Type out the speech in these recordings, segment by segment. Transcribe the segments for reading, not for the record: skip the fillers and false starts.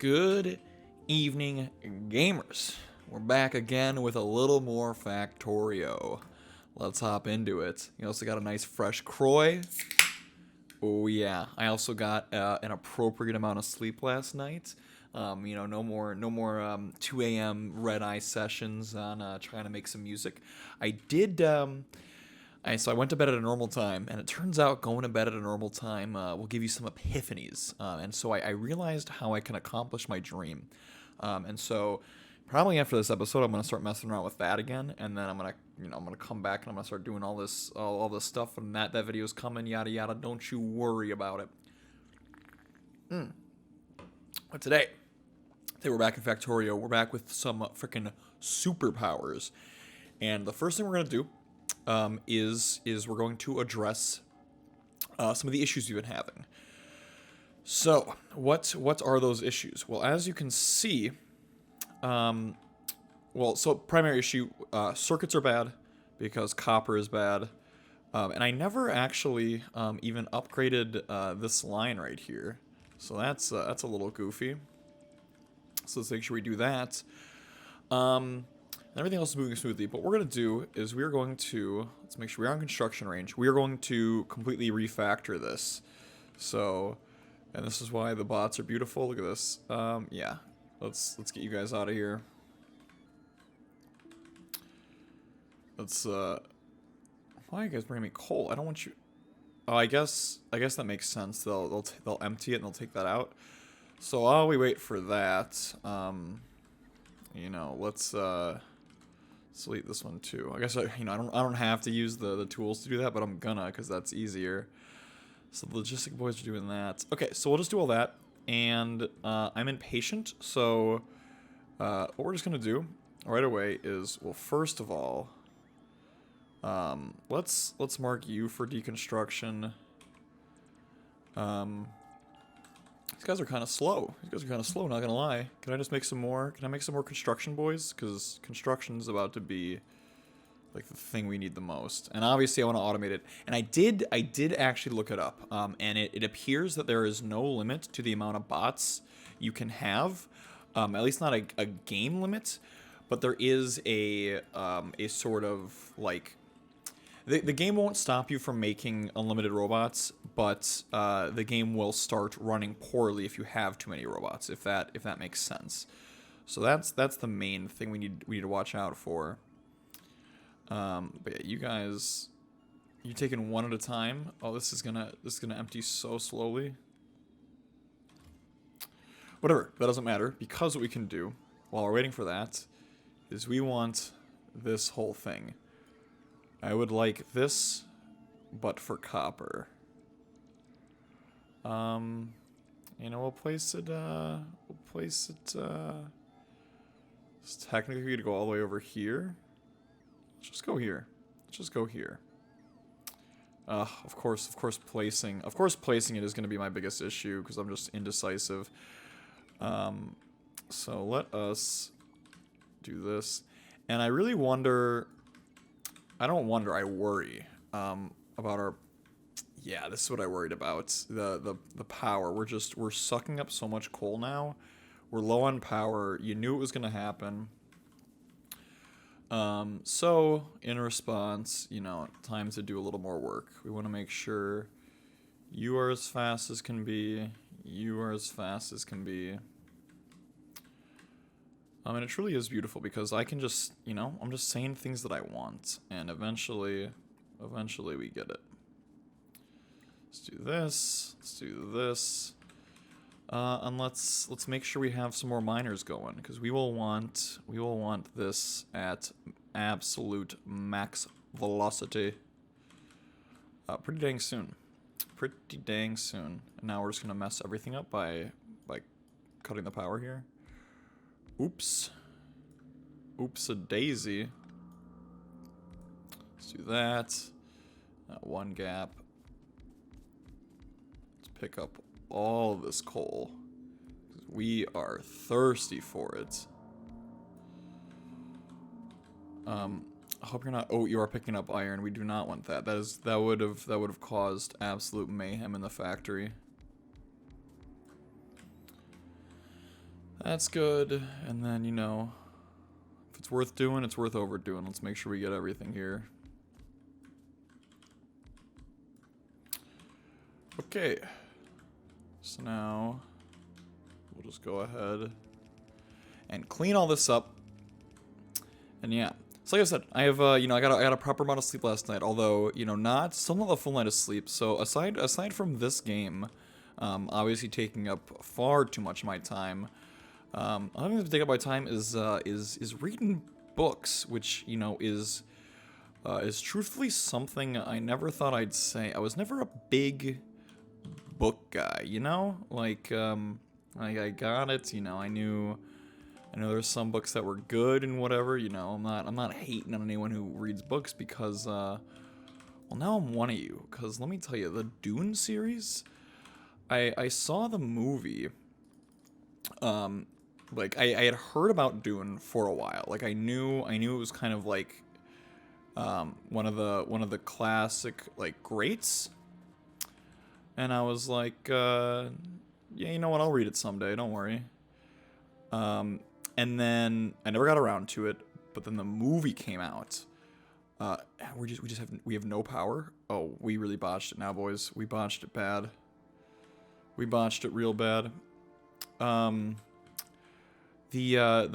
Good evening, gamers. We're back again with a little more Factorio. Let's hop into it. You also got a nice fresh Croy. Oh yeah, I also got an appropriate amount of sleep last night. No more 2 a.m. red eye sessions on trying to make some music. I did. So I went to bed at a normal time, and it turns out going to bed at a normal time will give you some epiphanies. And so I realized how I can accomplish my dream. And so probably after this episode, I'm gonna start messing around with that again, and then I'm gonna come back and I'm gonna start doing all this stuff, and that video's coming, yada yada. Don't you worry about it. But today we're back in Factorio. We're back with some freaking superpowers, and the first thing we're gonna do is we're going to address some of the issues you've been having. So, what are those issues? Well, as you can see, so primary issue, circuits are bad because copper is bad, and I never actually even upgraded this line right here, so that's a little goofy. So let's make sure we do that. Everything else is moving smoothly, but what we're going to do is we're going to, let's make sure we're on construction range. We are going to completely refactor this. So, and this is why the bots are beautiful. Look at this. Yeah, let's get you guys out of here. Why are you guys bringing me coal? I don't want you. Oh, I guess that makes sense. They'll empty it and they'll take that out. So while we wait for that, let's delete this one too. I guess I don't have to use the tools to do that, but I'm gonna, because that's easier. So the Logistical boys are doing that. Okay, so we'll just do all that, and I'm impatient, so what we're just gonna do right away is, well, first of all, let's mark you for deconstruction. These guys are kind of slow. Not gonna lie. Can I just make some more? Can I make some more construction boys? Because construction's about to be like the thing we need the most. And obviously I want to automate it. And I did actually look it up. And it appears that there is no limit to the amount of bots you can have. At least not a game limit. But there is a sort of like... The game won't stop you from making unlimited robots, but the game will start running poorly if you have too many robots, if that makes sense. So that's the main thing we need to watch out for. But yeah, you guys, you taking one at a time. Oh, this is gonna empty so slowly. Whatever, that doesn't matter, because what we can do while we're waiting for that is we want this whole thing. I would like this, but for copper. We'll place it, technically we could go all the way over here. Let's just go here. Of course placing it is going to be my biggest issue, because I'm just indecisive. So let us do this. And I really wonder... I worry about our... Yeah, this is what I worried about. The power. We're sucking up so much coal now. We're low on power. You knew it was going to happen. So, in response, time to do a little more work. We want to make sure you are as fast as can be. You are as fast as can be. And it truly is beautiful, because I can just, I'm just saying things that I want, and eventually we get it. Let's do this, and let's make sure we have some more miners going, because we will want this at absolute max velocity, pretty dang soon. And now we're just gonna mess everything up by cutting the power here. Oops-a-daisy. Let's do that. One gap. Let's pick up all of this coal. We are thirsty for it. I hope you're not... Oh, you are picking up iron. We do not want that. That would have caused absolute mayhem in the factory. That's good. And then, you know, if it's worth doing, it's worth overdoing. Let's make sure we get everything here. Okay. So now we'll just go ahead and clean all this up. And yeah. So like I said, I have you know, I got a proper amount of sleep last night, although, you know, still not a full night of sleep. So aside from this game, obviously taking up far too much of my time, another thing that take up my time is reading books, which, you know, is truthfully something I never thought I'd say. I was never a big book guy, you know? Like I got it, you know, I know there's some books that were good and whatever, you know. I'm not hating on anyone who reads books because well, now I'm one of you, because let me tell you, the Dune series, I saw the movie. Like I had heard about Dune for a while. Like I knew it was kind of like one of the classic like greats. And I was like, yeah, you know what, I'll read it someday, don't worry. And then I never got around to it, but then the movie came out. We have no power. Oh, we really botched it now, boys. We botched it bad. We botched it real bad. The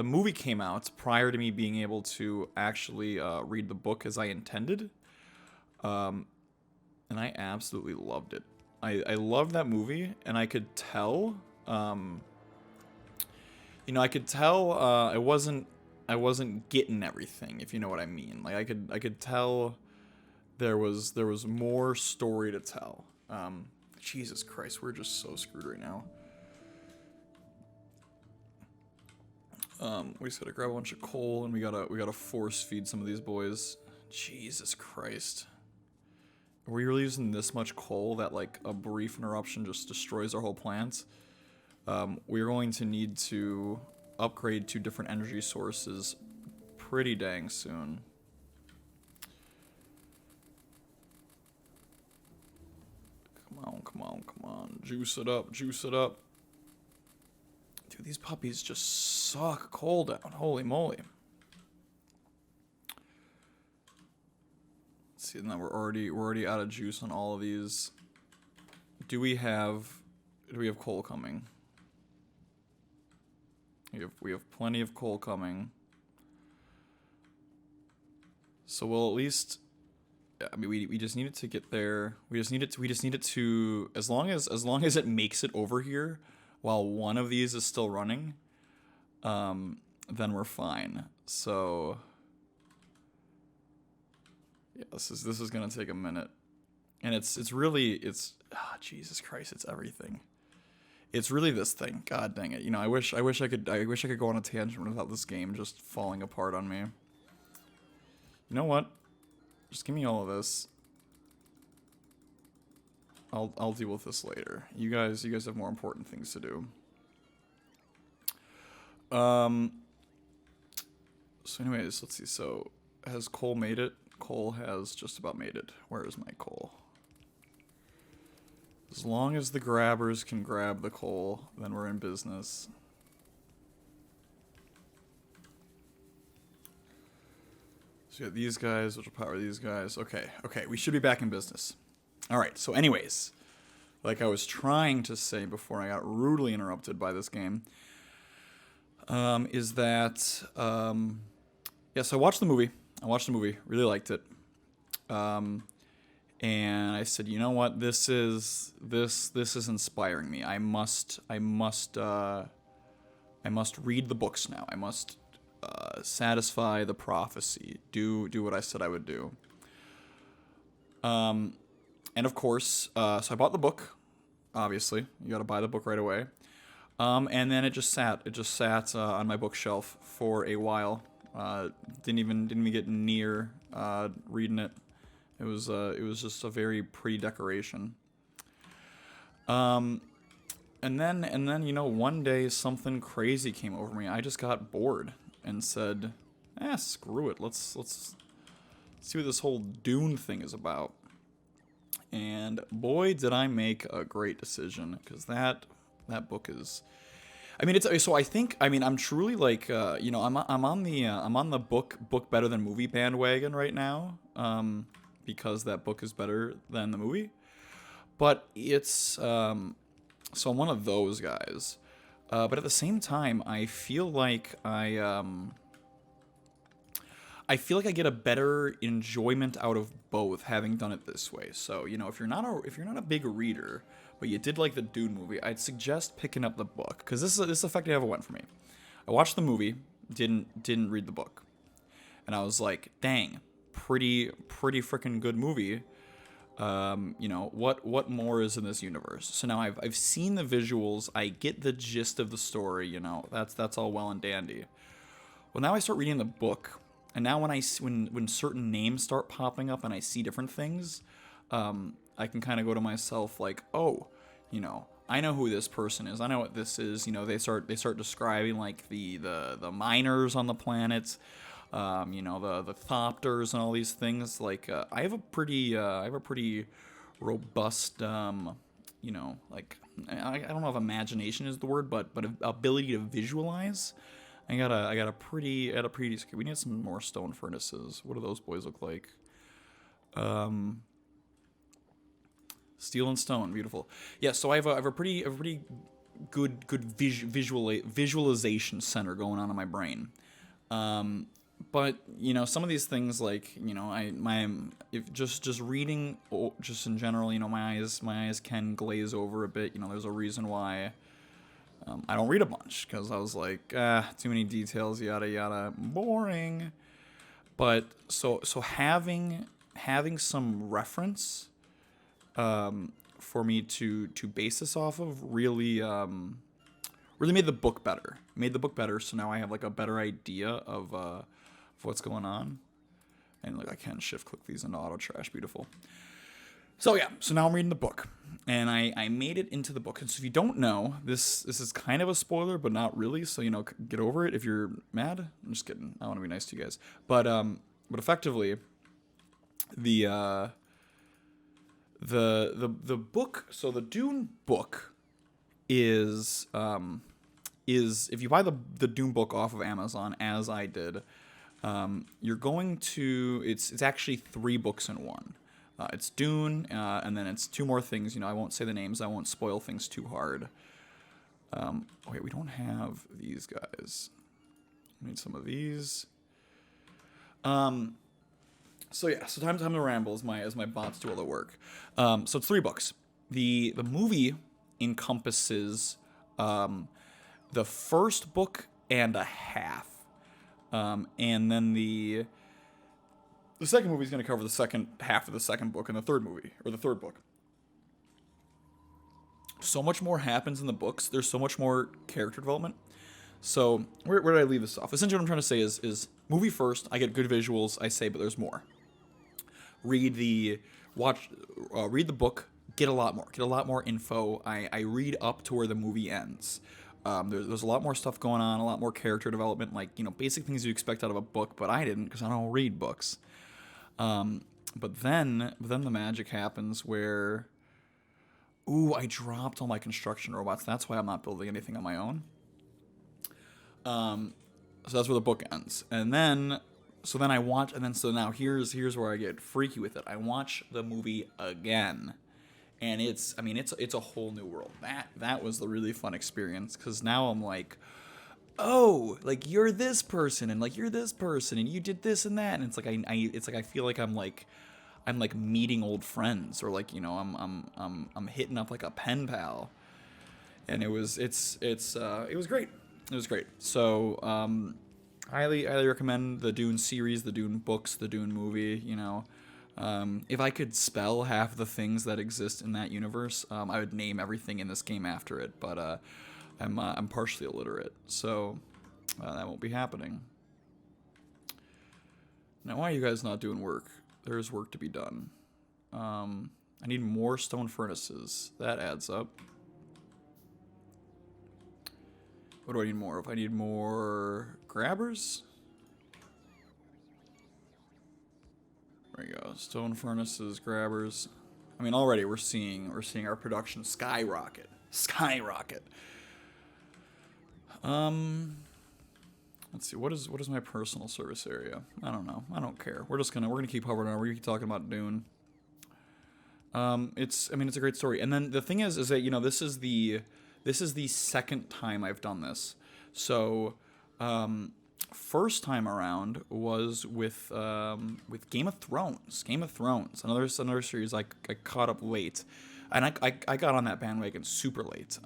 movie came out prior to me being able to actually read the book as I intended. And I absolutely loved it. I loved that movie, and I could tell, you know, I wasn't getting everything, if you know what I mean. Like I could tell there was more story to tell. Jesus Christ, we're just so screwed right now. We just gotta grab a bunch of coal, and we gotta force feed some of these boys. Jesus Christ. Are we really using this much coal that like a brief interruption just destroys our whole plant? We're going to need to upgrade to different energy sources pretty dang soon. Come on. Juice it up. Dude, these puppies just suck coal down. Holy moly. Let's see, now we're already out of juice on all of these. Do we have coal coming? We have plenty of coal coming. So we'll at least, I mean, we just need it to get there. We just need it to as long as it makes it over here while one of these is still running, then we're fine. So yeah, this is gonna take a minute. And it's really Jesus Christ, it's everything. It's really this thing. God dang it. You know, I wish I could go on a tangent without this game just falling apart on me. You know what? Just give me all of this. I'll deal with this later. You guys have more important things to do. So anyways, let's see. So has coal made it? Coal has just about made it. Where is my coal? As long as the grabbers can grab the coal, then we're in business. So you got these guys, which will power these guys. Okay, we should be back in business. Alright, so anyways, like I was trying to say before I got rudely interrupted by this game, is that, yes, I watched the movie, really liked it. And I said, you know what, this is inspiring me. I must read the books now. I must satisfy the prophecy. Do what I said I would do. And of course, so I bought the book. Obviously, you got to buy the book right away. And then it just sat on my bookshelf for a while. Didn't even get near reading it. It was just a very pretty decoration. And then you know, one day something crazy came over me. I just got bored and said, screw it. Let's see what this whole Dune thing is about. And boy, did I make a great decision, because that book is, I mean, it's so I think I mean I'm truly like I'm on the book better than movie bandwagon right now, because that book is better than the movie. But it's so I'm one of those guys. But at the same time, I feel like I get a better enjoyment out of both having done it this way. So, if you're not a big reader, but you did like the Dune movie, I'd suggest picking up the book because this effectively how it went for me. I watched the movie, didn't read the book, and I was like, dang, pretty freaking good movie. What more is in this universe? So now I've seen the visuals, I get the gist of the story. That's all well and dandy. Well, now I start reading the book, and now when certain names start popping up and I see different things, I can kind of go to myself like, oh, I know who this person is. I know what this is. They start describing like the miners on the planet, the thopters and all these things. Like I have a pretty robust, like I don't know if imagination is the word, but ability to visualize. I got a pretty decent. We need some more stone furnaces. What do those boys look like? Steel and stone, beautiful. Yeah, so I have a pretty good visualization center going on in my brain. But some of these things like if just reading, just in general, my eyes can glaze over a bit. There's a reason why. I don't read a bunch because I was like, too many details, yada yada, boring. But so having some reference, for me to base this off of really made the book better. Made the book better. So now I have like a better idea of what's going on, and like I can shift click these into auto trash. Beautiful. So yeah, so now I'm reading the book, and I made it into the book. And so if you don't know, this is kind of a spoiler, but not really. So get over it if you're mad. I'm just kidding. I want to be nice to you guys, but effectively, the book. So the Dune book is if you buy the Dune book off of Amazon, as I did, you're going to it's actually 3 books in one. It's Dune, and then it's 2 more things. I won't say the names. I won't spoil things too hard. Okay, we don't have these guys. We need some of these. So yeah, so time to ramble as my bots do all the work. So it's 3 books. The movie encompasses the first book and a half, and then the second movie is going to cover the second half of the second book and the third movie, or the third book. So much more happens in the books. There's so much more character development. So where did I leave this off? Essentially what I'm trying to say is movie first, I get good visuals, I say, but there's more. Read the book, get a lot more info. I read up to where the movie ends. There's a lot more stuff going on, a lot more character development, like, basic things you expect out of a book, but I didn't because I don't read books. But then the magic happens where, I dropped all my construction robots. That's why I'm not building anything on my own. So that's where the book ends. And then, so now here's where I get freaky with it. I watch the movie again. And it's a whole new world. That was the really fun experience, because now I'm like, oh, like you're this person and like you're this person and you did this and that, and it's like I feel like I'm meeting old friends, or like I'm hitting up like a pen pal, and it was great. It was great. So highly recommend the Dune series, the Dune books, the Dune movie. If I could spell half the things that exist in that universe, I would name everything in this game after it. But I'm partially illiterate, so that won't be happening. Now, why are you guys not doing work? There's work to be done. I need more stone furnaces. That adds up. What do I need more of? I need more grabbers. There we go. Stone furnaces, grabbers. I mean, already we're seeing our production skyrocket. Let's see. What is my personal service area? I don't know. I don't care. We're gonna keep hovering on. We're gonna keep talking about Dune. It's a great story. And then the thing is that this is the second time I've done this. So, first time around was with Game of Thrones. Game of Thrones, another series I caught up late, and I got on that bandwagon super late.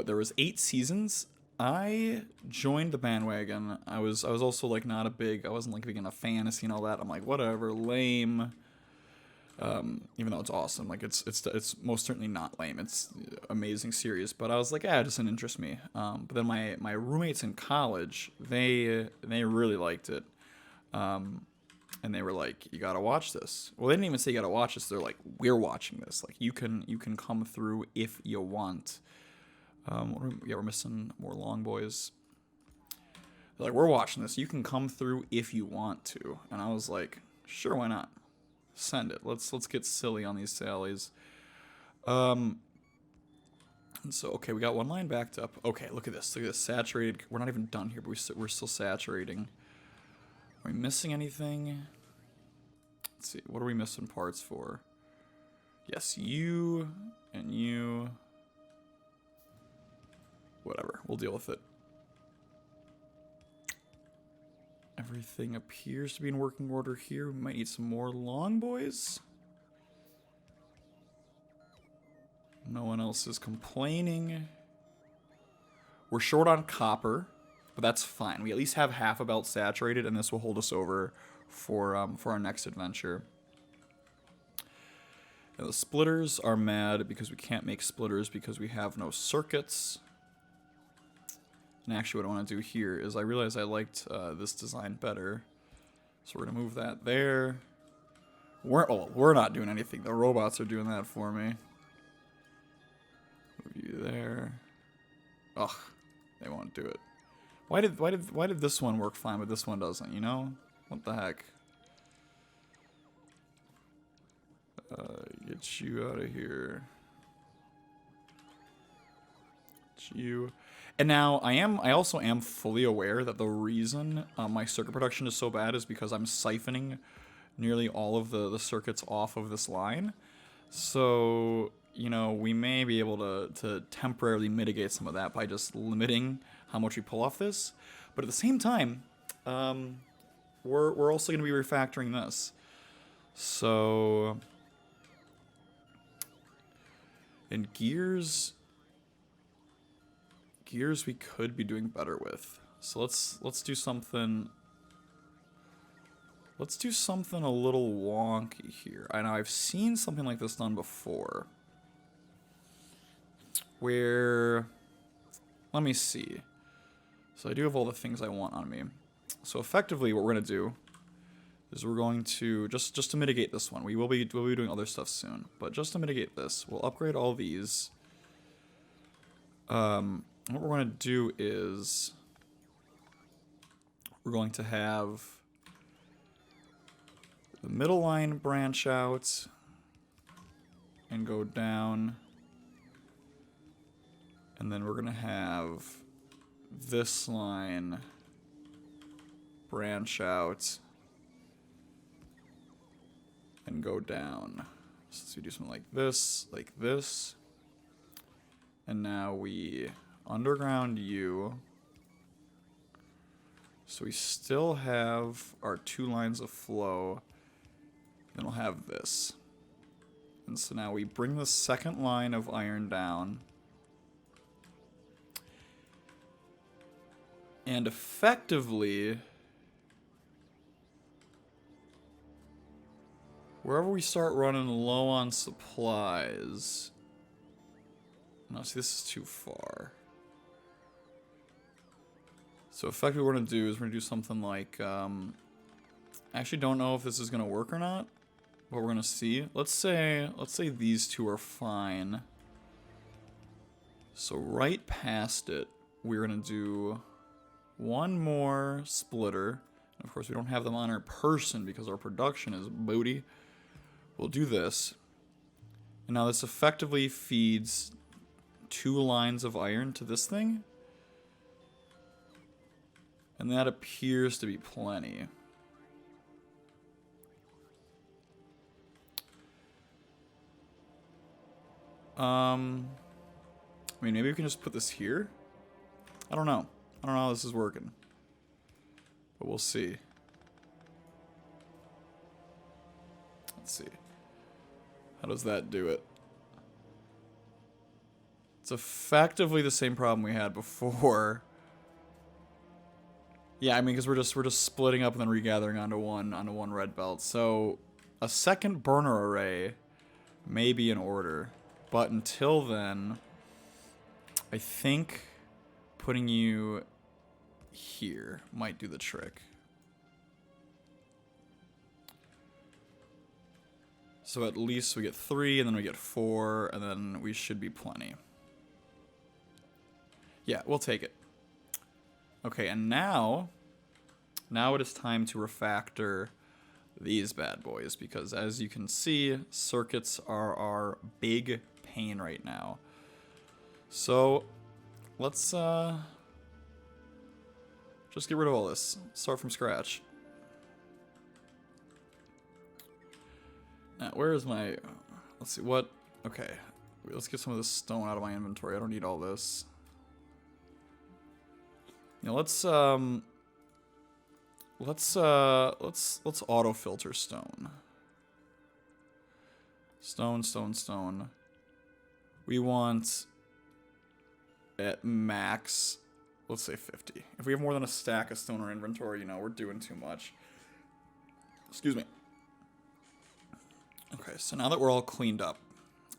There was 8 seasons. I joined the bandwagon. I was also like I wasn't like big into fantasy and all that. I'm like, whatever, lame. Even though it's awesome, like it's most certainly not lame. It's amazing series, but I was like, it doesn't interest me. But then my roommates in college, they really liked it, and they were like, you gotta watch this. Well, they didn't even say you gotta watch this. They're like, we're watching this. Like you can come through if you want. We're missing more long boys. They're like, we're watching this. You can come through if you want to. And I was like, sure, why not? Send it. Let's get silly on these sallies. And so, okay, we got one line backed up. Okay, look at this. Look at this. Saturated. We're not even done here, but we're still saturating. Are we missing anything? Let's see. What are we missing parts for? Yes, you and you. Whatever. We'll deal with it. Everything appears to be in working order here. We might need some more long boys. No one else is complaining. We're short on copper, but that's fine. We at least have half a belt saturated, and this will hold us over for our next adventure. Now, the splitters are mad because we can't make splitters because we have no circuits. And actually what I want to do here is I realize I liked this design better. So we're going to move that there. We're not doing anything. The robots are doing that for me. Move you there. Ugh, they won't do it. Why did this one work fine but this one doesn't, you know? What the heck? Get you out of here. Get you. And now I also am fully aware that the reason my circuit production is so bad is because I'm siphoning nearly all of the circuits off of this line. So, we may be able to temporarily mitigate some of that by just limiting how much we pull off this. But at the same time, we're also going to be refactoring this. So, in gears we could be doing better with. So let's do something. Let's do something a little wonky here. I know I've seen something like this done before. Where, let me see. So I do have all the things I want on me. So effectively, what we're gonna do is we're going to just to mitigate this one. We'll be doing other stuff soon, but just to mitigate this, we'll upgrade all these. What we're going to do is we're going to have the middle line branch out and go down, and then we're going to have this line branch out and go down. So we do something like this, and now we underground you. So we still have our 2 lines of flow. Then we'll have this. And so now we bring the second line of iron down. And effectively, wherever we start running low on supplies. No, see, this is too far. So effectively what we're going to do is we're going to do something like, I actually don't know if this is going to work or not, but we're going to see. Let's say these two are fine. So right past it, we're going to do one more splitter. And of course, we don't have them on our person because our production is booty. We'll do this. And now this effectively feeds 2 lines of iron to this thing. And that appears to be plenty. I mean, maybe we can just put this here? I don't know. I don't know how this is working. But we'll see. Let's see. How does that do it? It's effectively the same problem we had before. Yeah, I mean, because we're just splitting up and then regathering onto one red belt. So a second burner array may be in order, but until then, I think putting you here might do the trick. So at least we get 3, and then we get 4, and then we should be plenty. Yeah, we'll take it. Okay, and now it is time to refactor these bad boys, because as you can see, circuits are our big pain right now. So let's just get rid of all this. Start from scratch. Now, where is my... Let's see, what... Okay, let's get some of this stone out of my inventory. I don't need all this. Now let's auto filter stone. Stone. We want at max, let's say 50. If we have more than a stack of stone in our inventory, you know, we're doing too much. Excuse me. Okay, so now that we're all cleaned up,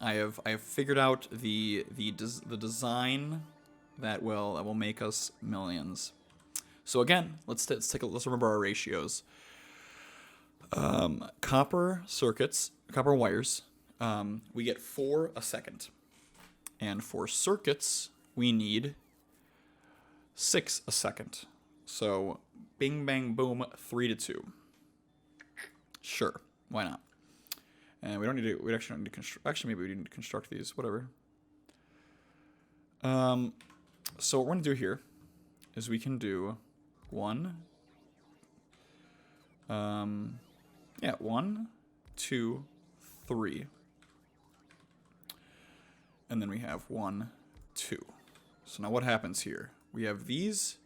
I have figured out the design that will make us millions. So again, let's remember our ratios. Copper circuits, copper wires, we get 4 a second, and for circuits we need 6 a second. So bing bang boom, 3 to 2. Sure, why not? And we don't need to. We actually don't need to construct. Actually, maybe we need to construct these. Whatever. So what we're gonna do here is we can do 1. Yeah, 1, 2, 3, and then we have 1, 2. So now what happens here? We have these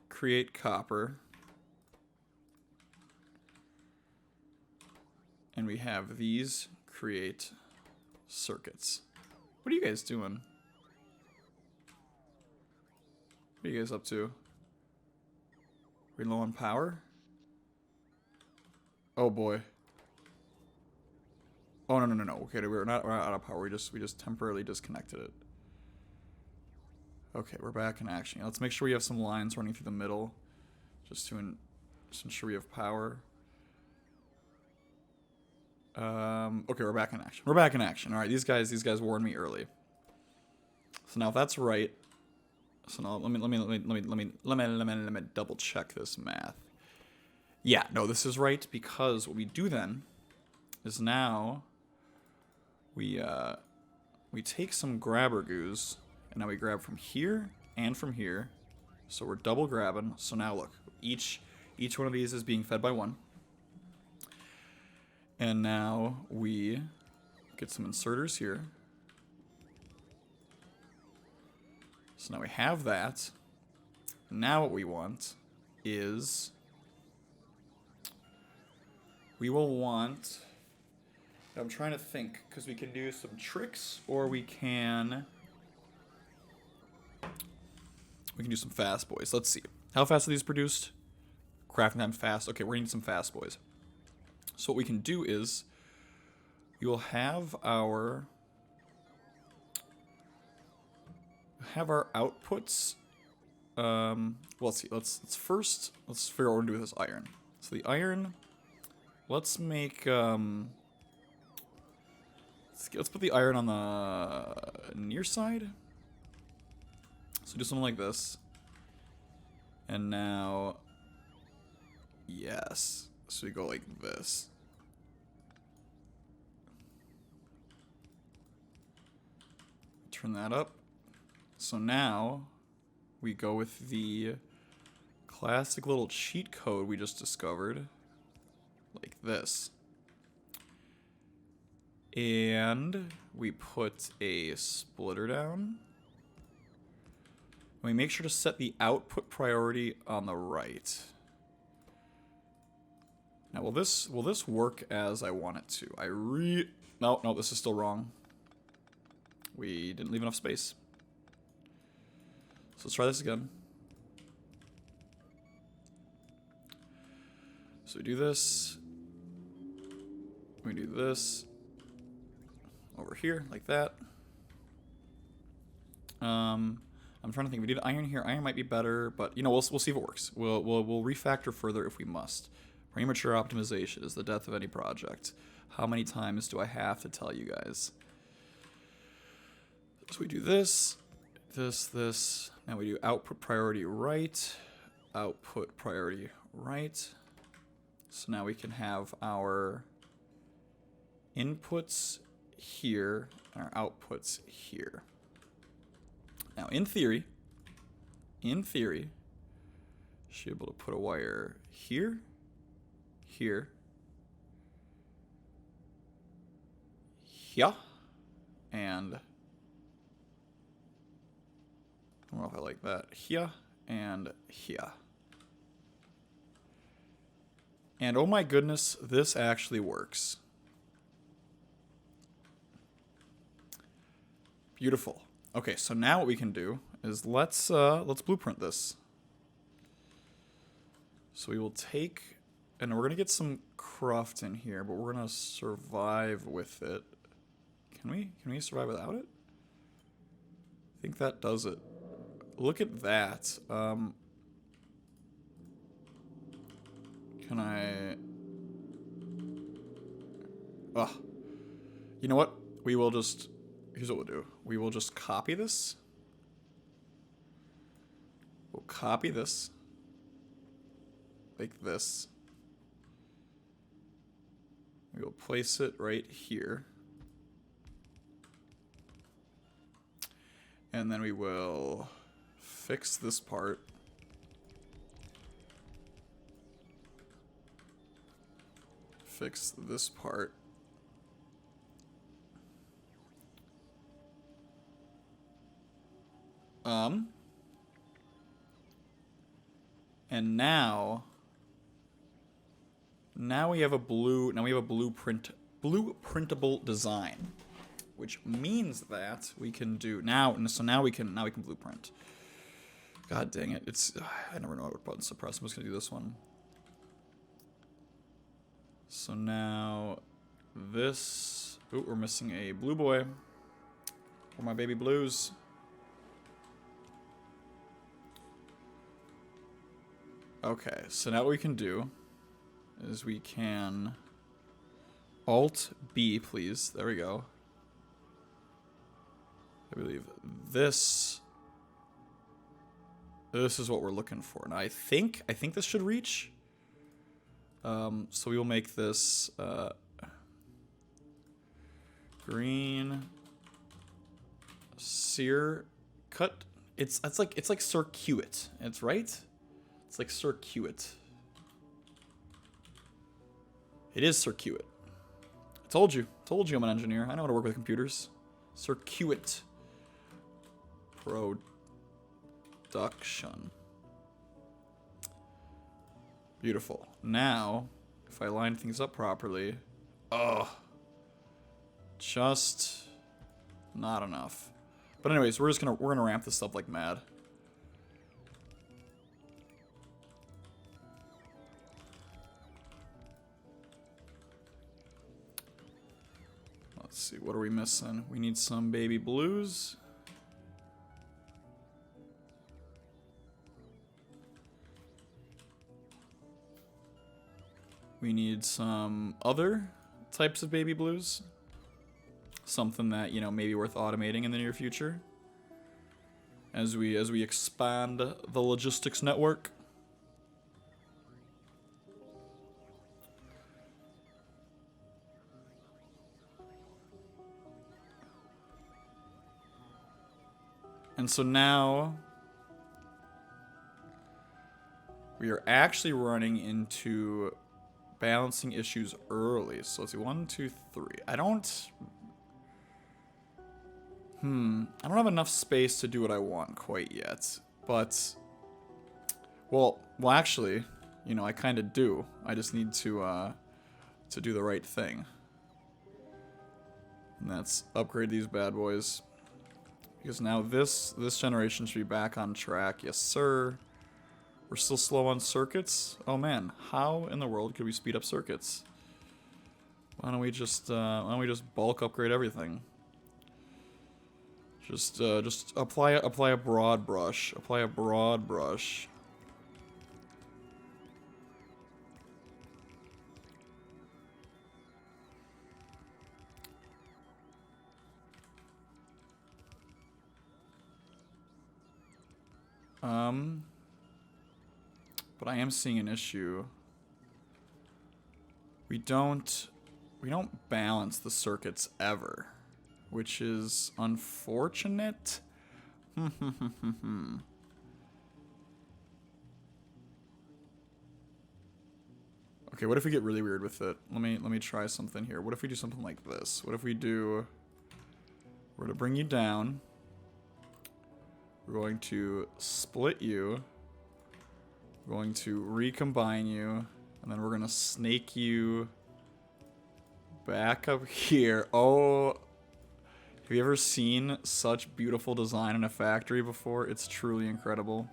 create copper. And we have these create circuits. What are you guys doing? What are you guys up to? We low on power? Oh boy. Oh no. Okay, we're not out of power. We just temporarily disconnected it. Okay, we're back in action. Let's make sure we have some lines running through the middle, just to ensure we have power. Okay, we're back in action. We're back in action. All right, these guys warned me early. So now if that's right, so now let me double check this math. Yeah, no, this is right, because what we do then is now we take some grabber goos, and now we grab from here and from here. So we're double grabbing. So now look, each one of these is being fed by 1. And now we get some inserters here. So now we have that. Now what we want is we will want... I'm trying to think, because we can do some tricks, or we can do some fast boys. Let's see. How fast are these produced? Crafting time fast. Okay, we're gonna need some fast boys. So what we can do is we will have our outputs. Well, let's see. Let's figure out what to do with this iron. So the iron, let's make let's put the iron on the near side. So do something like this. And now, yes. So we go like this. Turn that up. So now we go with the classic little cheat code we just discovered, like this. And we put a splitter down. We make sure to set the output priority on the right. Now, will this work as I want it to? No, this is still wrong. We didn't leave enough space. So let's try this again. So we do this. We do this. Over here, like that. I'm trying to think. We did iron here. Iron might be better, but you know, we'll see if it works. We'll refactor further if we must. Premature optimization is the death of any project. How many times do I have to tell you guys? So we do this, this. Now we do output priority right, output priority right. So now we can have our inputs here and our outputs here. Now in theory, should be able to put a wire here, here, and I don't know if I like that, here and here. And oh my goodness, this actually works. Beautiful. Okay, so now what we can do is let's blueprint this. So we will take, and we're gonna get some cruft in here, but we're gonna survive with it. Can we survive without it? I think that does it. Look at that. Can I? You know what? We will just. Here's what we'll do. We will just copy this. We'll copy this. Like this. We will place it right here. And then we will fix this part. Fix this part. And now we have a blueprintable design, which means that we can do now we can blueprint. God dang it. I never know what button to press. I'm just going to do this one. So now this, we're missing a blue boy. Where my baby blues? Okay, so now what we can do is we can Alt B, please. There we go. I believe this is what we're looking for. And I think this should reach. So we will make this green sear cut. It's like circuit. It's right. It's like circuit. It is circuit. I told you I'm an engineer. I know how to work with computers. Circuit production. Beautiful. Now, if I line things up properly, just not enough. But anyways, we're gonna ramp this up like mad. Let's see, what are we missing? We need some baby blues. We need some other types of baby blues. Something that, you know, may be worth automating in the near future. As we expand the logistics network. And so now we are actually running into balancing issues early. So let's see, 1, 2, 3. I don't have enough space to do what I want quite yet. But, well, actually, you know, I kind of do. I just need to do the right thing. And that's upgrade these bad boys. Because now this generation should be back on track. Yes, sir. We're still slow on circuits. Oh man, how in the world could we speed up circuits? Why don't we just bulk upgrade everything? Just apply a broad brush. Apply a broad brush. But I am seeing an issue. We don't balance the circuits ever, which is unfortunate. Okay, what if we get really weird with it? Let me try something here. What if we do something like this? What if we do, we're gonna bring you down. We're going to split you. We're going to recombine you. And then we're going to snake you back up here. Oh, have you ever seen such beautiful design in a factory before? It's truly incredible.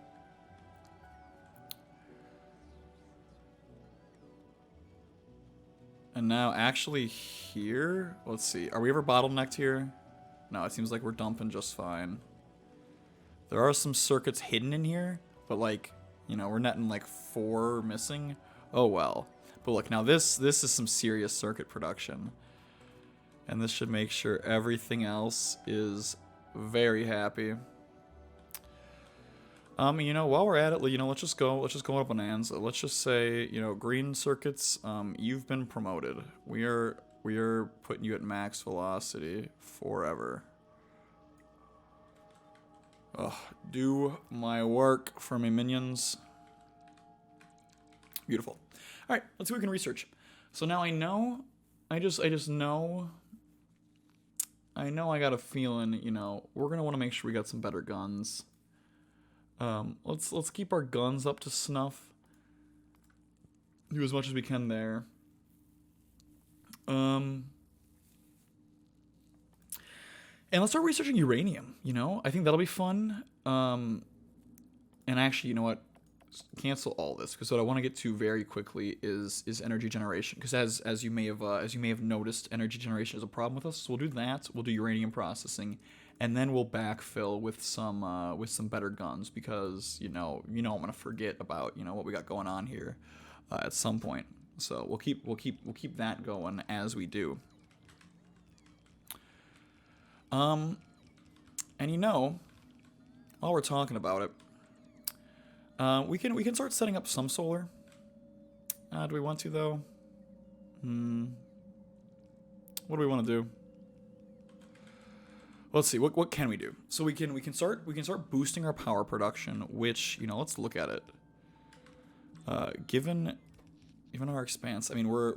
And now actually here, let's see. Are we ever bottlenecked here? No, it seems like we're dumping just fine. There are some circuits hidden in here, but like, you know, we're netting like 4 missing. Oh well. But look, now this is some serious circuit production. And this should make sure everything else is very happy. You know, while we're at it, you know, let's just go up bonanza. Let's just say, you know, green circuits, you've been promoted. We are putting you at max velocity forever. Ugh, do my work for me, minions. Beautiful. All right, let's see what we can research. So now I know, I just know. I got a feeling, you know, we're gonna want to make sure we got some better guns. Let's keep our guns up to snuff. Do as much as we can there. And let's start researching uranium, you know? I think that'll be fun. And actually, you know what? Cancel all this, because what I want to get to very quickly is energy generation. Because as you may have noticed, energy generation is a problem with us. So we'll do that. We'll do uranium processing, and then we'll backfill with some better guns, because you know I'm gonna forget about what we got going on here at some point. So we'll keep that going as we do. And while we're talking about it, we can start setting up some solar. Do we want to though? What do we want to do? Let's see. What can we do? So we can start boosting our power production. Which let's look at it. Given our expanse, I mean we're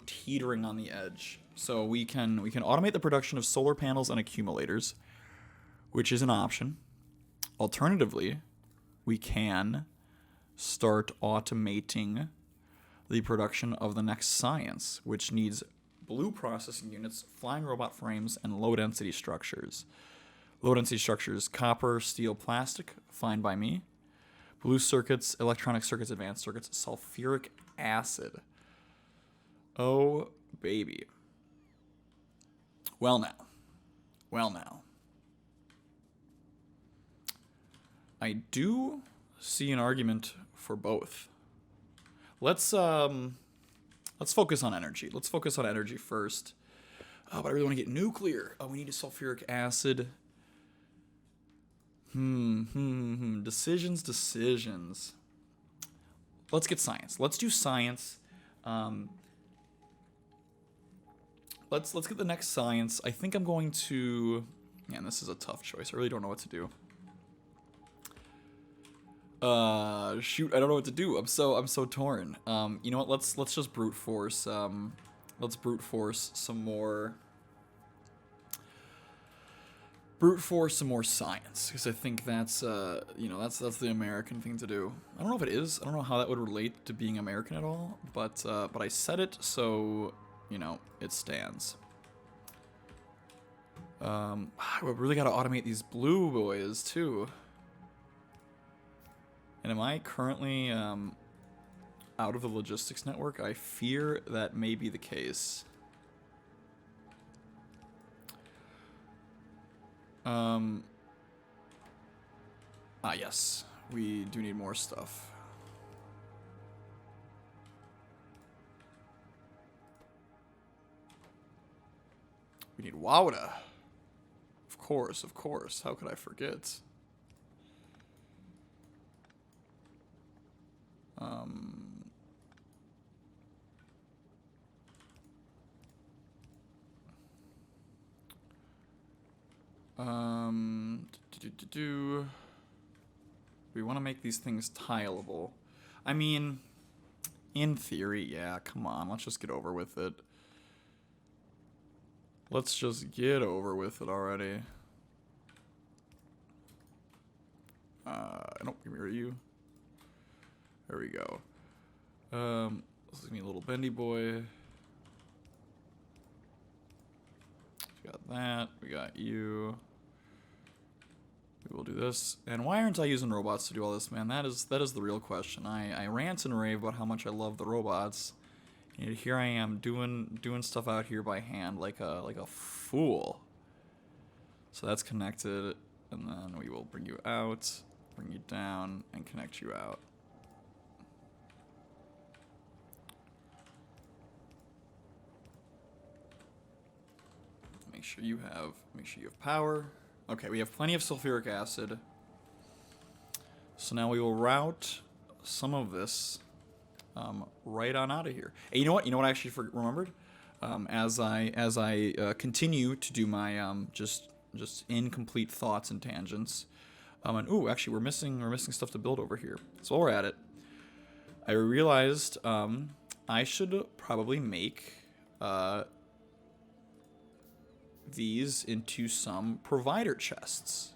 teetering on the edge. So we can automate the production of solar panels and accumulators, which is an option. Alternatively, we can start automating the production of the next science, which needs blue processing units, flying robot frames, and low-density structures. Low-density structures, copper, steel, plastic, fine by me. Blue circuits, electronic circuits, advanced circuits, sulfuric acid. Oh, baby. Well now. I do see an argument for both. Let's focus on energy. Let's focus on energy first. Oh, but I really want to get nuclear. Oh, we need a sulfuric acid. Decisions. Let's get science. Let's do science. Let's get the next science. I think I'm going to... Man, this is a tough choice. I really don't know what to do. Shoot, I don't know what to do. I'm so torn. You know what? Let's just brute force. Let's brute force some more. Brute force some more science, because I think that's you know, that's the American thing to do. I don't know if it is. I don't know how that would relate to being American at all, but I said it, so you know it stands. We really got to automate these blue boys too. And am I currently out of the logistics network? I fear that may be the case. Yes. We do need more stuff. We need Wauda. Of course, of course. How could I forget? We want to make these things tileable. I mean, in theory, yeah, come on, let's just get over with it. Let's just get over with it already. Nope, give me rid of you. There we go. This is gonna be a little bendy boy. We got that, we got you. We will do this. And why aren't I using robots to do all this, man? That is the real question. I rant and rave about how much I love the robots. And here I am doing stuff out here by hand like a fool. So that's connected, and then we will bring you out, bring you down, and connect you out. Make sure you have power. Okay, we have plenty of sulfuric acid. So now we will route some of this right on out of here. And you know what? You know what I actually remembered? As I continue to do my just incomplete thoughts and tangents. And ooh, actually we're missing stuff to build over here. So while we're at it, I realized I should probably make these into some provider chests.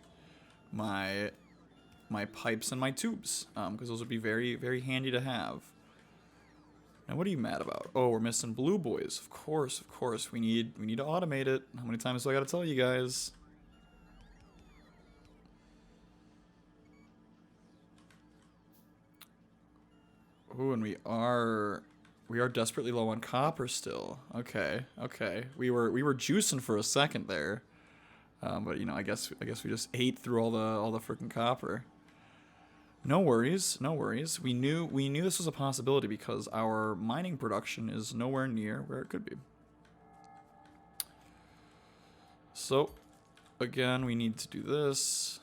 My pipes and my tubes, because those would be very, very handy to have. Now, what are you mad about? Oh, we're missing blue boys. Of course, of course. We need to automate it. How many times do I gotta tell you guys? Ooh, and we are desperately low on copper still. Okay, okay. We were juicing for a second there, but you know, I guess we just ate through all the freaking copper. No worries, no worries. We knew this was a possibility because our mining production is nowhere near where it could be. So, again, we need to do this.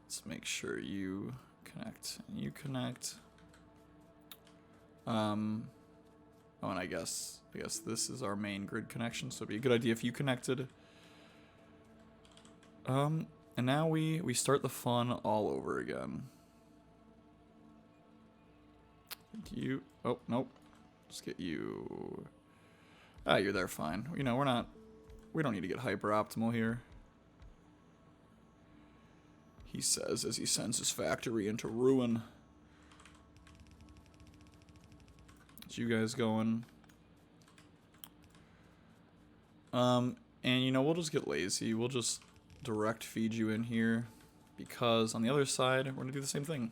Let's make sure you connect and you connect. Oh, and I guess this is our main grid connection, so it'd be a good idea if you connected. And now we start the fun all over again. You, oh, nope. Just get you. Ah, you're there fine. You know, we don't need to get hyper optimal here. He says as he sends his factory into ruin. Get you guys going. And you know, we'll just get lazy. We'll just direct feed you in here because on the other side, we're gonna do the same thing.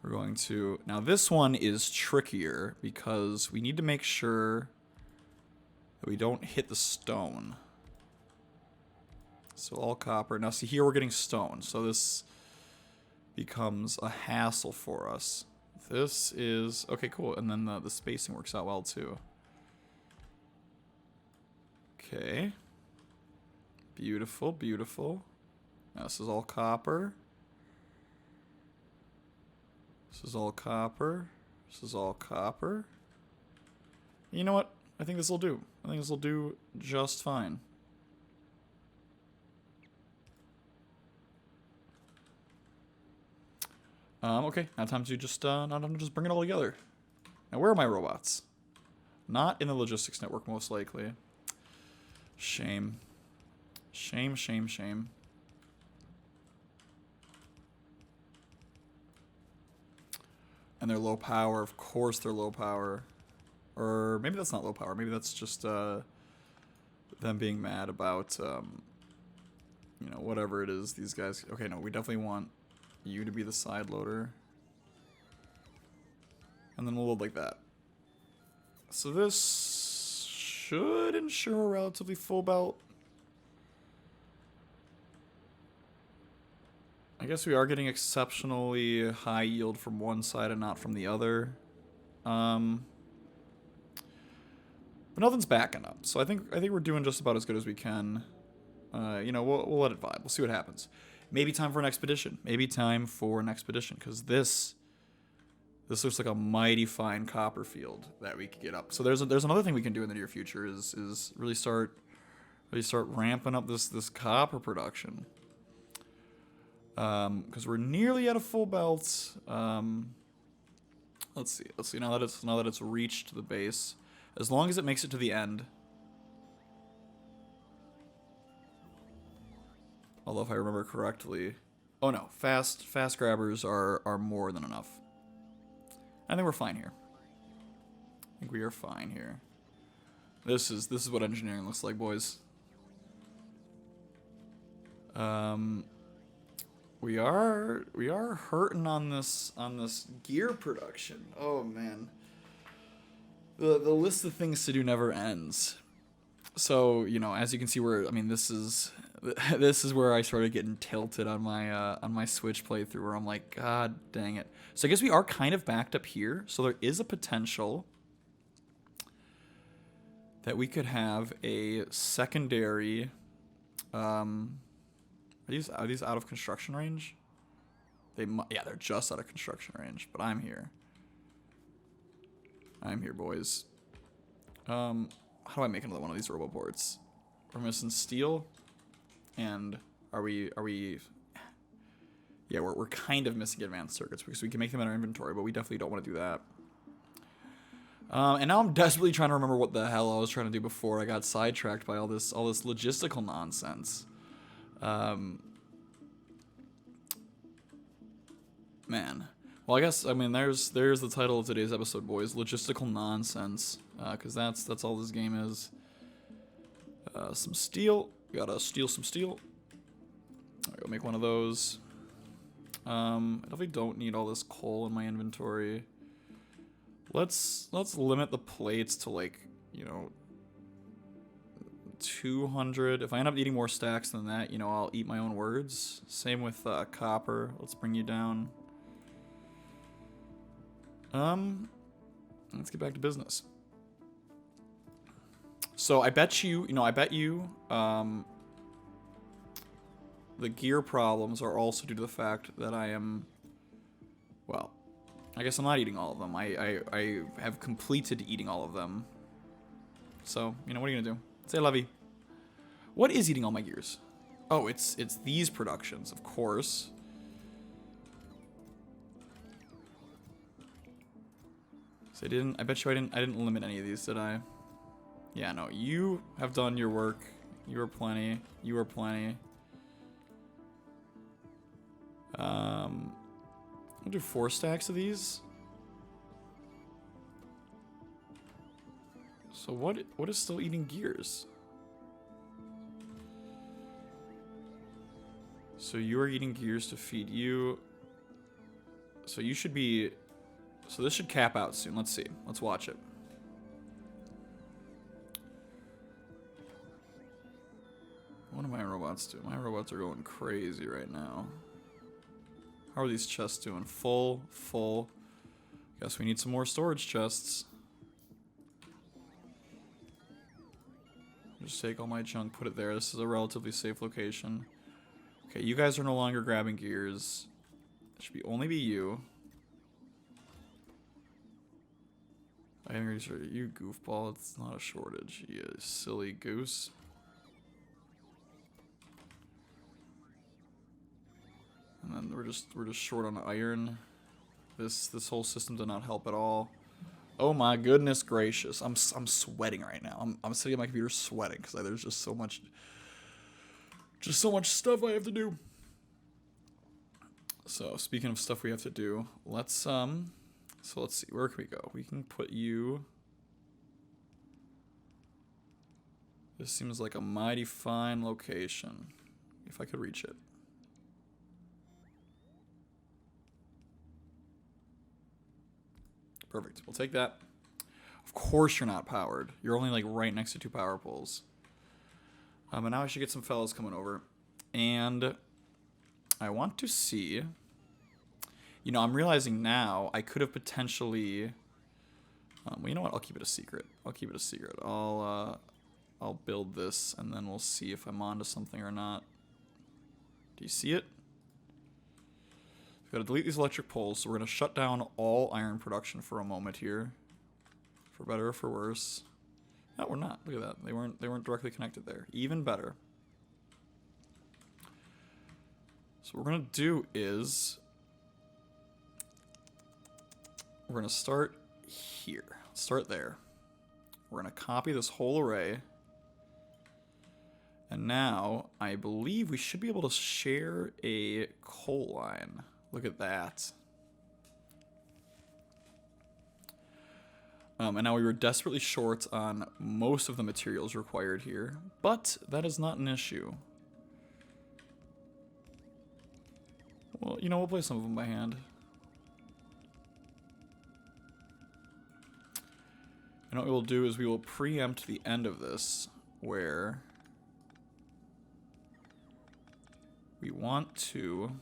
We're going to, now this one is trickier because we need to make sure that we don't hit the stone. So all copper. Now see here we're getting stone, so this becomes a hassle for us. This is, okay, cool, and then the spacing works out well too. Okay. Beautiful, beautiful. Now this is all copper. This is all copper. This is all copper. You know what? I think this will do. I think this will do just fine. Okay, now time to just bring it all together. Now, where are my robots? Not in the logistics network, most likely. Shame. Shame, shame, shame. And they're low power. Of course they're low power. Or maybe that's not low power. Maybe that's just them being mad about, you know, whatever it is these guys... Okay, no, we definitely want you to be the side loader. And then we'll load like that. So this should ensure a relatively full belt. I guess we are getting exceptionally high yield from one side and not from the other. But nothing's backing up, so I think we're doing just about as good as we can. You know, we'll let it vibe. We'll see what happens. Maybe time for an expedition. Maybe time for an expedition, because this looks like a mighty fine copper field that we could get up. So there's another thing we can do in the near future is really start ramping up this copper production. Because we're nearly at a full belt. Let's see. Now that it's reached the base, as long as it makes it to the end. Although if I remember correctly, oh no, fast grabbers are more than enough. I think we're fine here. I think we are fine here. This is what engineering looks like, boys. We are hurting on this gear production. Oh man. The list of things to do never ends. So, you know, as you can see, this is where I started getting tilted on my Switch playthrough, where I'm like, God dang it. So I guess we are kind of backed up here. So there is a potential that we could have a secondary. Are these out of construction range? Yeah, they're just out of construction range. But I'm here. I'm here, boys. How do I make another one of these roboports? We're missing steel, and are we? Yeah, we're kind of missing advanced circuits because we can make them in our inventory, but we definitely don't want to do that. And now I'm desperately trying to remember what the hell I was trying to do before I got sidetracked by all this logistical nonsense. Man. Well, I guess, there's the title of today's episode, boys. Logistical nonsense. Because that's all this game is. Some steel. Gotta steal some steel. Alright, we'll make one of those. I definitely don't need all this coal in my inventory. Let's limit the plates to, like, you know, 200. If I end up needing more stacks than that, you know, I'll eat my own words. Same with copper. Let's bring you down. Let's get back to business. So I bet you, the gear problems are also due to the fact that I am, well, I guess I'm not eating all of them. I have completed eating all of them. So, you know, what are you gonna do? Say la vie. What is eating all my gears? Oh, it's these productions, of course. So I bet you I didn't limit any of these, did I? Yeah, no, you have done your work. You are plenty. You are plenty. I'll do 4 stacks of these. So what is still eating gears? So you are eating gears to feed you. So you should be... So this should cap out soon. Let's see. Let's watch it. What do my robots do? My robots are going crazy right now. How are these chests doing? Full, full. Guess we need some more storage chests. Just take all my junk, put it there. This is a relatively safe location. Okay, you guys are no longer grabbing gears. It should only be you. I think you goofball. It's not a shortage. You silly goose. And then we're just short on iron. This whole system did not help at all. Oh my goodness gracious! I'm sweating right now. I'm sitting at my computer sweating because there's just so much stuff I have to do. So speaking of stuff we have to do, let's see, where can we go? We can put you. This seems like a mighty fine location. If I could reach it. Perfect. We'll take that. Of course you're not powered. You're only like right next to 2 power poles. And now I should get some fellas coming over. And I want to see... You know, I'm realizing now I could have potentially... well, you know what? I'll keep it a secret. I'll build this, and then we'll see if I'm onto something or not. Do you see it? We've got to delete these electric poles, so we're going to shut down all iron production for a moment here. For better or for worse. No, we're not. Look at that. They weren't directly connected there. Even better. So what we're going to do is... We're going to start here. Start there. We're going to copy this whole array. And now, I believe we should be able to share a coal line. Look at that. And now we were desperately short on most of the materials required here. But that is not an issue. Well, you know, we'll play some of them by hand. And what we will do is we will preempt the end of this, where we want to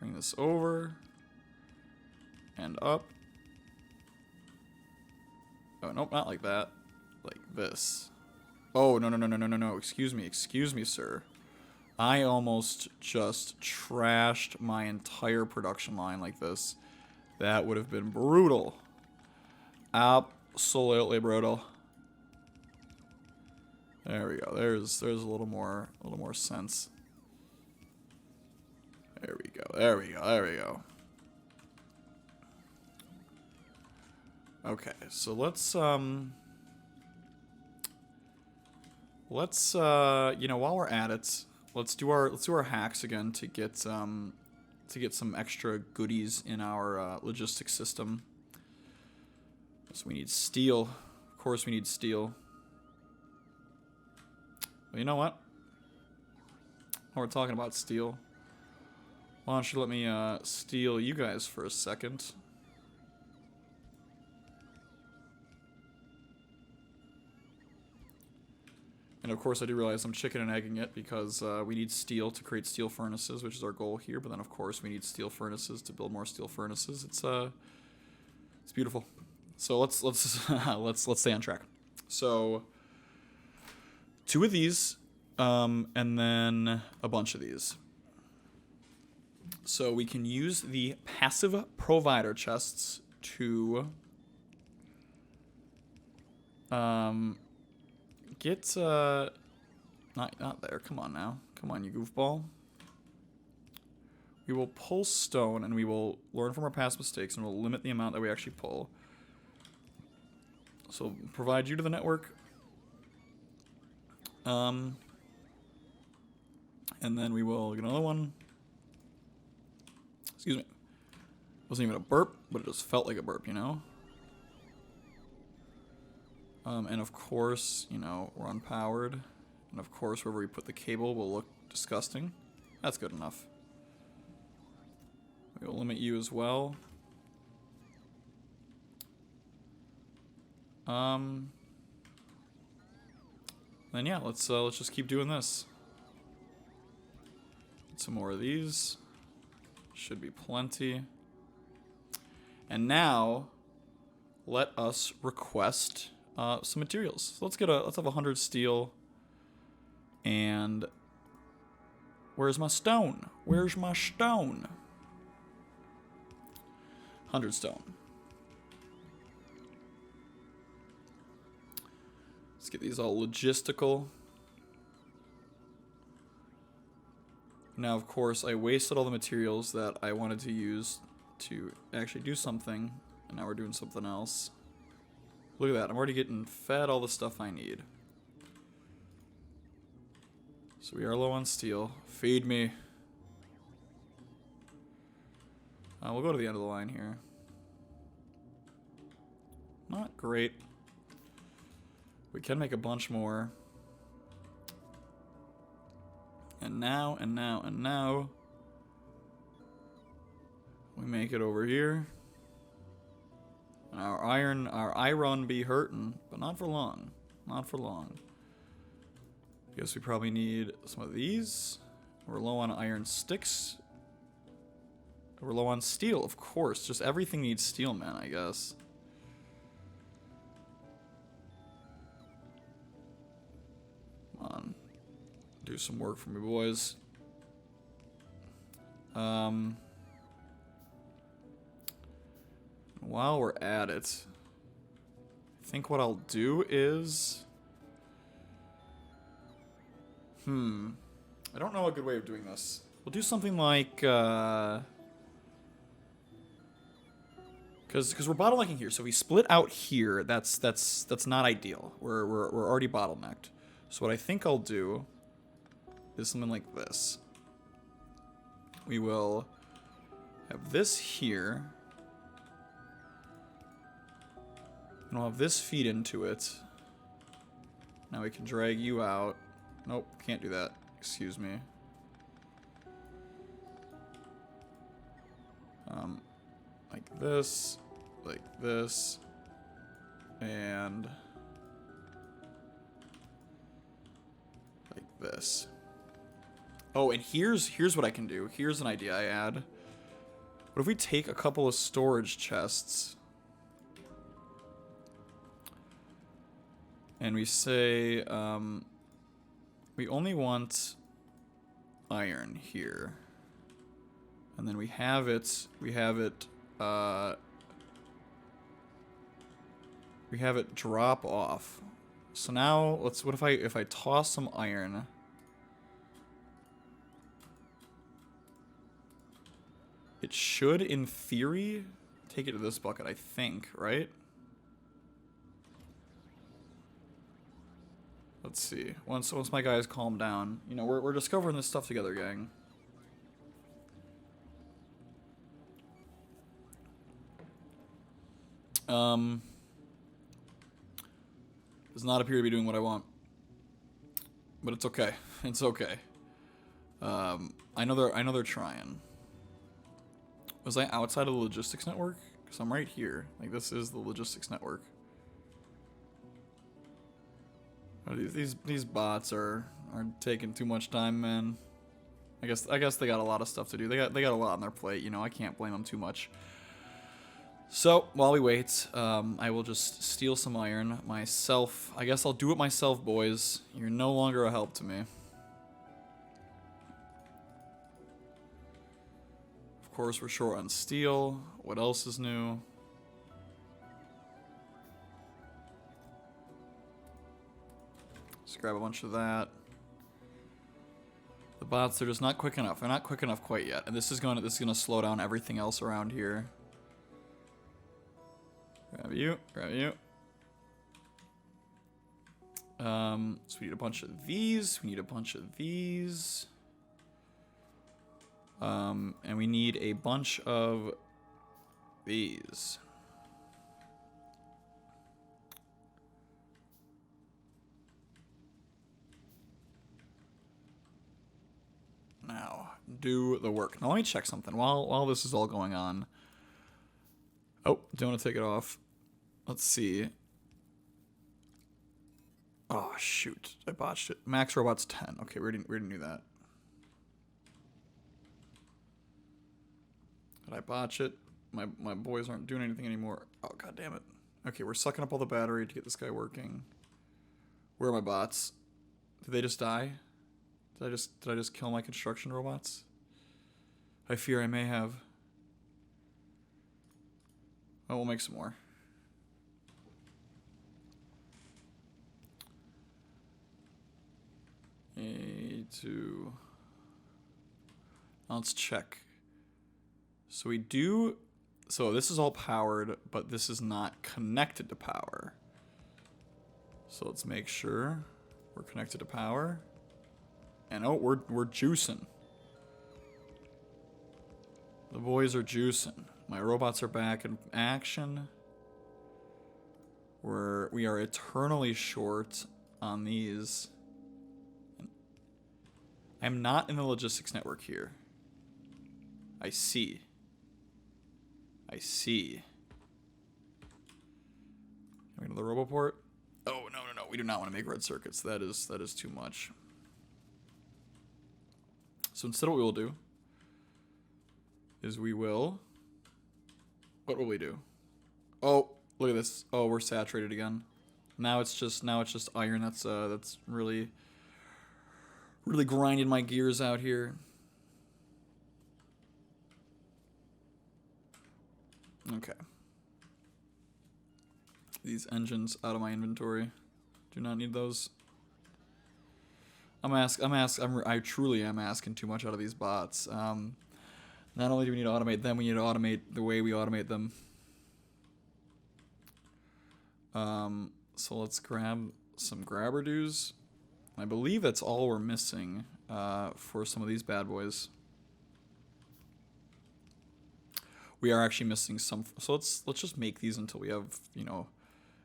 bring this over and up. Oh, nope, not like that. Like this. Oh, no. Excuse me, sir. I almost just trashed my entire production line like this. That would have been brutal. Absolutely brutal. There we go. There's a little more sense. There we go. Okay, so let's you know, while we're at it, let's do our hacks again to get some extra goodies in our logistics system. So we need steel. Of course we need steel. Well, you know what? While we're talking about steel, why don't you let me steal you guys for a second? And of course I do realize I'm chicken and egging it because we need steel to create steel furnaces, which is our goal here. But then of course we need steel furnaces to build more steel furnaces. It's beautiful. So let's let's stay on track. So 2 of these, and then a bunch of these. So we can use the passive provider chests to get not there. Come on now. Come on, you goofball. We will pull stone, and we will learn from our past mistakes, and we'll limit the amount that we actually pull. So provide you to the network. And then we will get another one. Excuse me. Wasn't even a burp, but it just felt like a burp, you know? And of course, you know, we're unpowered. And of course, wherever we put the cable will look disgusting. That's good enough. We will limit you as well. Then yeah, let's just keep doing this. Get some more of these. Should be plenty. And now, let us request some materials. So let's have 100 steel. And where's my stone? Where's my stone? 100 stone. Let's get these all logistical. Now, of course, I wasted all the materials that I wanted to use to actually do something, and now we're doing something else. Look at that, I'm already getting fed all the stuff I need. So we are low on steel. Feed me. We'll go to the end of the line here. Not great. We can make a bunch more. And now, and now, and now. We make it over here. Our iron be hurting, but not for long. Not for long. Guess we probably need some of these. We're low on iron sticks. We're low on steel, of course. Just everything needs steel, man, I guess. Come on. Do some work for me, boys. While we're at it, I think what I'll do is... I don't know a good way of doing this. We'll do something like, because we're bottlenecking here, so if we split out here, that's not ideal. We're already bottlenecked. So what I think I'll do is something like this. We will have this here, and we'll have this feed into it. Now we can drag you out. Nope, can't do that. Excuse me. Like this, and like this. Oh, and here's what I can do. Here's an idea I add. What if we take a couple of storage chests and we say, we only want iron here. And then we have it drop off. So now what if I toss some iron? It should, in theory, take it to this bucket, I think, right? Let's see. Once my guys calm down, you know, we're discovering this stuff together, gang. Does not appear to be doing what I want, but it's okay. It's okay. I know they're trying. Was I outside of the logistics network? Because I'm right here. Like, this is the logistics network. Oh, these bots are taking too much time, man. I guess they got a lot of stuff to do. They got a lot on their plate. You know, I can't blame them too much. So while we wait, I will just steal some iron myself. I guess I'll do it myself, boys. You're no longer a help to me. Of course, we're short on steel. What else is new? Let's grab a bunch of that. The bots are just not quick enough. They're not quick enough quite yet, and this is gonna slow down everything else around here. Grab you, grab you. So we need a bunch of these. We need a bunch of these. And we need a bunch of these. Now, do the work. Now, let me check something while this is all going on. Oh, don't want to take it off. Let's see. Oh, shoot. I botched it. Max robots 10. Okay, we didn't do that. Did I botch it? My boys aren't doing anything anymore. Oh, god damn it. Okay, we're sucking up all the battery to get this guy working. Where are my bots? Did they just die? Did I just kill my construction robots? I fear I may have. Oh, we'll make some more. A2. Let's check. So we do... So this is all powered, but this is not connected to power. So let's make sure we're connected to power. And oh, we're juicing. The boys are juicing. My robots are back in action. We are eternally short on these. I'm not in the logistics network here. I see. I see. Are we going to the roboport? Oh, no. We do not want to make red circuits. That is too much. So instead what we will do is we will... What will we do? Oh, look at this. Oh, we're saturated again. Now it's just iron that's really grinding my gears out here. Okay. These engines out of my inventory. Do not need those. I truly am asking too much out of these bots. Not only do we need to automate them, we need to automate the way we automate them. So let's grab some grabber dues. I believe that's all we're missing for some of these bad boys. We are actually missing some, so let's just make these until we have, you know,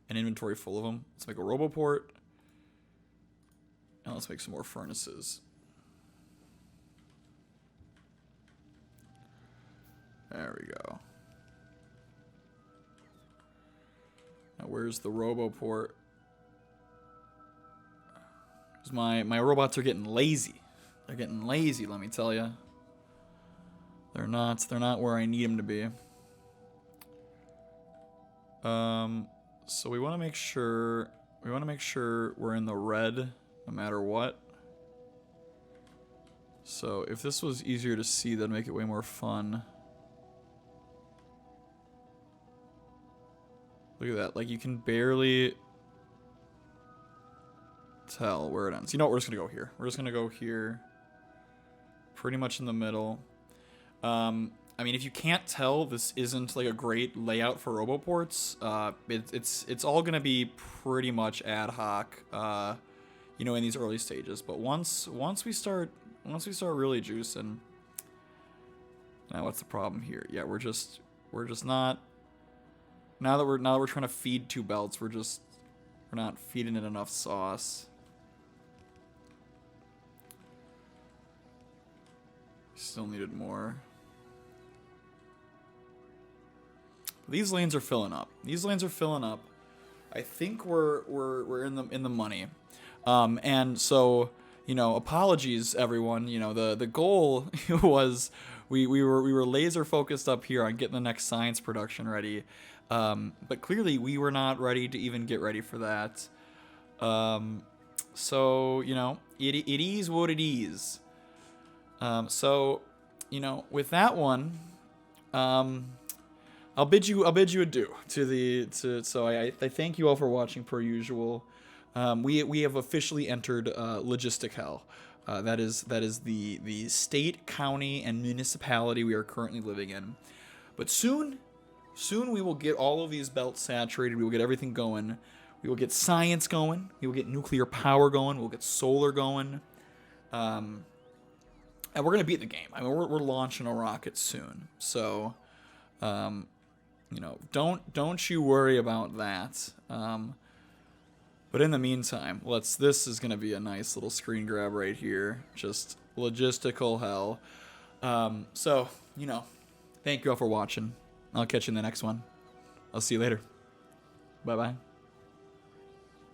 an inventory full of them. Let's make a roboport, and let's make some more furnaces. There we go. Now where's the roboport? Because my robots are getting lazy. They're getting lazy, let me tell you. They're not where I need them to be. So we want to make sure we're in the red no matter what. So if this was easier to see, that'd make it way more fun. Look at that, like you can barely tell where it ends. You know what, we're just gonna go here. We're just gonna go here. Pretty much in the middle. I mean, if you can't tell, this isn't like a great layout for roboports. It's all gonna be pretty much ad hoc, you know, in these early stages. But once we start really juicing, now what's the problem here? Yeah, we're just not. Now that we're trying to feed two belts, we're not feeding it enough sauce. Still needed more. These lanes are filling up. I think we're in the money. And so, you know, apologies everyone. You know, the goal was we were laser focused up here on getting the next science production ready. But clearly we were not ready to even get ready for that. So, you know, it is what it is. So, you know, with that one, I'll bid you adieu so I thank you all for watching per usual. We have officially entered Logistical. That is the state, county, and municipality we are currently living in. But soon we will get all of these belts saturated. We will get everything going. We will get science going. We will get nuclear power going. We'll get solar going. And we're gonna beat the game. I mean, we're launching a rocket soon. So, you know, don't you worry about that. But in the meantime, this is gonna be a nice little screen grab right here. Just logistical hell. So, you know, thank you all for watching. I'll catch you in the next one. I'll see you later. Bye-bye.